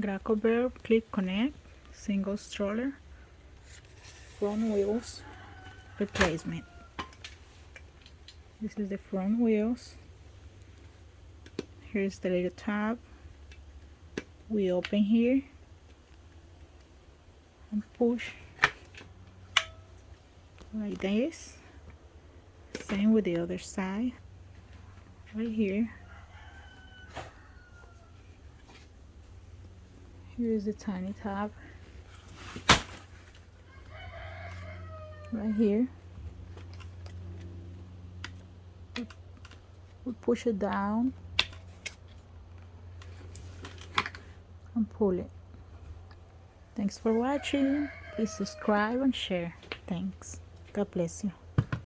Graco verb, click connect, single stroller, front wheels, replacement. This is the front wheels. Here's the little tab. We open here and push like this. Same with the other side. Right here. Here is the tiny tab. Right here. We push it down and pull it. Thanks for watching. Please subscribe and share. Thanks. God bless you.